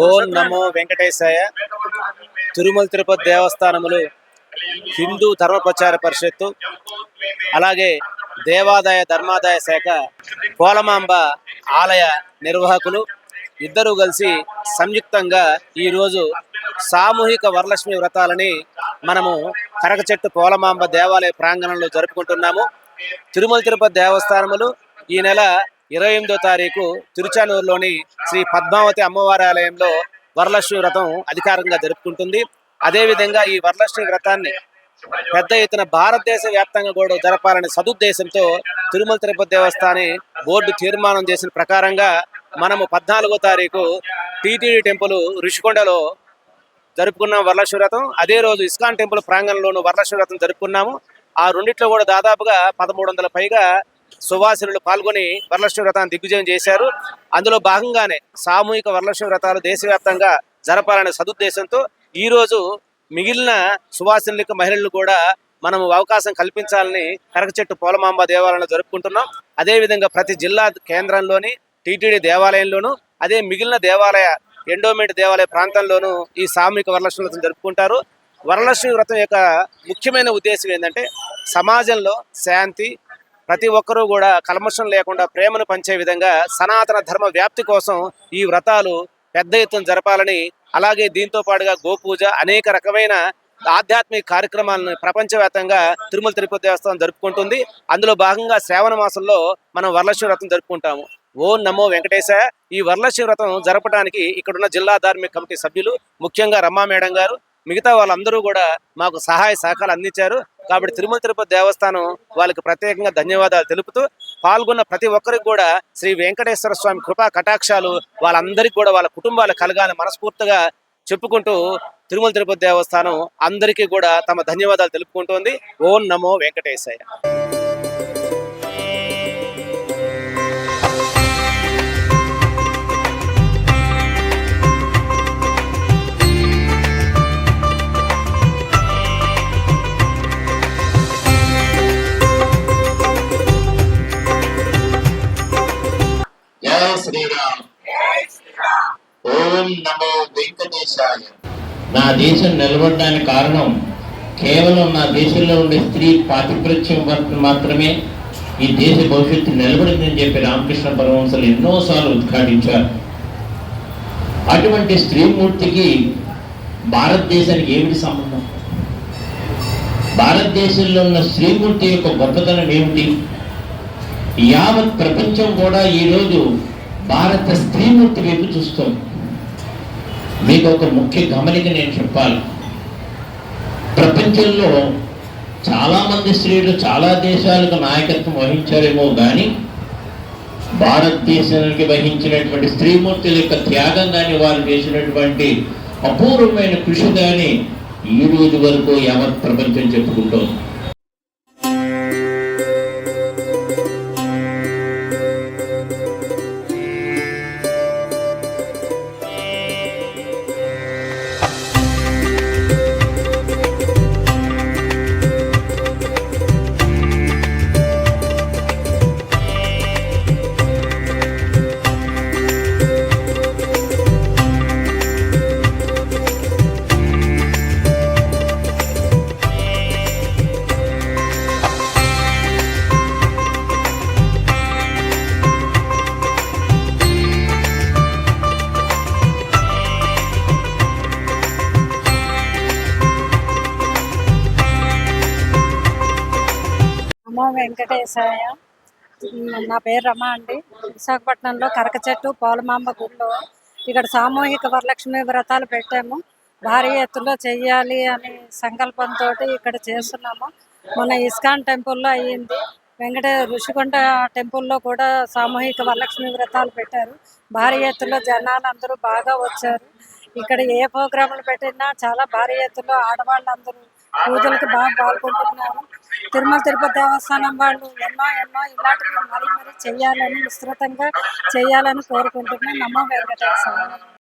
ఓం నమో వెంకటేశాయ. తిరుమల తిరుపతి దేవస్థానములు, హిందూ ధర్మ ప్రచార పరిషత్తు, అలాగే దేవాదాయ ధర్మాదాయ శాఖ, పోలమాంబ ఆలయ నిర్వాహకులు ఇద్దరూ కలిసి సంయుక్తంగా ఈరోజు సామూహిక వరలక్ష్మి వ్రతాలని మనము కరకచెట్టు పోలమాంబ దేవాలయ ప్రాంగణంలో జరుపుకుంటున్నాము. తిరుమల తిరుపతి దేవస్థానములు ఈ నెల 28వ తారీఖు తిరుచానూరులోని శ్రీ పద్మావతి అమ్మవారి ఆలయంలో వరలక్ష్మి వ్రతం అధికారికంగా జరుపుకుంటుంది. అదేవిధంగా ఈ వరలక్ష్మి వ్రతాన్ని పెద్ద ఎత్తున భారతదేశ వ్యాప్తంగా కూడా జరపాలనే సదుద్దేశంతో తిరుమల తిరుపతి దేవస్థానం బోర్డు తీర్మానం చేసిన ప్రకారంగా మనము 14వ తారీఖు టీటీడీ టెంపుల్ ఋషికొండలో జరుపుకున్నాం వరలక్ష్మి వ్రతం. అదే రోజు ఇస్కాన్ టెంపుల్ ప్రాంగణంలోనూ వరలక్ష్మి వ్రతం జరుపుకున్నాము. ఆ రెండిట్లో కూడా దాదాపుగా 1300 పైగా సువాసినులు పాల్గొని వరలక్ష్మి వ్రతాన్ని దిగ్విజయం చేశారు. అందులో భాగంగానే సామూహిక వరలక్ష్మి వ్రతాలు దేశవ్యాప్తంగా జరపాలనే సదుద్దేశంతో ఈరోజు మిగిలిన సువాసినులకు మహిళలు కూడా మనము అవకాశం కల్పించాలని కరకచెట్టు పోలమాంబ దేవాలయంలో జరుపుకుంటున్నాం. అదేవిధంగా ప్రతి జిల్లా కేంద్రంలోని టీటీడీ దేవాలయంలోనూ, అదే మిగిలిన దేవాలయ ఎండోమెంట్ దేవాలయ ప్రాంతంలోనూ ఈ సామూహిక వరలక్ష్మి వ్రతం జరుపుకుంటారు. వరలక్ష్మి వ్రతం యొక్క ముఖ్యమైన ఉద్దేశం ఏంటంటే సమాజంలో శాంతి, ప్రతి ఒక్కరూ కూడా కల్మషం లేకుండా ప్రేమను పంచే విధంగా సనాతన ధర్మ వ్యాప్తి కోసం ఈ వ్రతాలు పెద్ద ఎత్తున జరపాలని, అలాగే దీంతో పాటుగా గోపూజ, అనేక రకమైన ఆధ్యాత్మిక కార్యక్రమాలను ప్రపంచవ్యాప్తంగా తిరుమల తిరుపతి దేవస్థానం జరుపుకుంటుంది. అందులో భాగంగా శ్రావణ మాసంలో మనం వరలక్ష్మి వ్రతం జరుపుకుంటాము. ఓం నమో వెంకటేశాయ. ఈ వరలక్ష్మి వ్రతం జరపడానికి ఇక్కడున్న జిల్లా ధార్మిక కమిటీ సభ్యులు, ముఖ్యంగా రమ్మా మేడం గారు, మిగతా వాళ్ళందరూ కూడా మాకు సహాయ సహకారాలు అందించారు. కాబట్టి తిరుమల తిరుపతి దేవస్థానం వాళ్ళకి ప్రత్యేకంగా ధన్యవాదాలు తెలుపుతూ, పాల్గొన్న ప్రతి ఒక్కరికి కూడా శ్రీ వెంకటేశ్వర స్వామి కృపా కటాక్షాలు వాళ్ళందరికీ కూడా వాళ్ళ కుటుంబాలు కలగాలని మనస్ఫూర్తిగా చెప్పుకుంటూ తిరుమల తిరుపతి దేవస్థానం అందరికీ కూడా తమ ధన్యవాదాలు తెలుపుకుంటోంది. ఓం నమో వెంకటేశాయ. జై శ్రీరామ్. ఓం నమో వెంకటేశాయ. నా దేశం నిలబడడానికి కారణం కేవలం నా దేశంలో ఉండే స్త్రీ పాతిప్రత్యం మాత్రమే ఈ దేశ భవిష్యత్తు నిలబడిందని చెప్పి రామకృష్ణ పరమహంసలు ఎన్నోసార్లు ఉద్ఘాటించారు. అటువంటి స్త్రీమూర్తికి భారతదేశానికి ఏమిటి సంబంధం? భారతదేశంలో ఉన్న స్త్రీమూర్తి యొక్క గొప్పతనం ఏమిటి? యావత్ ప్రపంచం కూడా ఈరోజు భారత స్త్రీమూర్తి వైపు చూస్తుంది. మీకు ఒక ముఖ్య గమనిక నేను చెప్పాలి. ప్రపంచంలో చాలామంది స్త్రీలు చాలా దేశాలకు నాయకత్వం వహించారేమో కానీ భారతదేశానికి వహించినటువంటి స్త్రీమూర్తుల యొక్క త్యాగం కానీ, వారు చేసినటువంటి అపూర్వమైన కృషి కానీ ఈ రోజు వరకు యావత్ ప్రపంచం చెప్పుకుంటోంది. నమో వెంకటేశాయ. నా పేరు రమ అండి. విశాఖపట్నంలో కరకచెట్టు పోలమాంబ గుడిలో ఇక్కడ సామూహిక వరలక్ష్మి వ్రతాలు పెట్టాము. భారీ ఎత్తులో చెయ్యాలి అనే సంకల్పంతో ఇక్కడ చేస్తున్నాము. మన ఇస్కాన్ టెంపుల్లో అయ్యింది. ఋషికొండ టెంపుల్లో కూడా సామూహిక వరలక్ష్మి వ్రతాలు పెట్టారు. భారీ ఎత్తులో జనాలు అందరూ బాగా వచ్చారు. ఇక్కడ ఏ ప్రోగ్రాములు పెట్టినా చాలా భారీ ఎత్తులో ఆడవాళ్ళందరూ పూజలకు బాగా పాల్గొంటున్నారు. తిరుమల తిరుపతి దేవస్థానం వాళ్ళు ఎన్నో ఇలాంటివి మరీ చెయ్యాలని, విస్తృతంగా చేయాలని కోరుకుంటున్నాం. నమో వెంకటేశ్వర.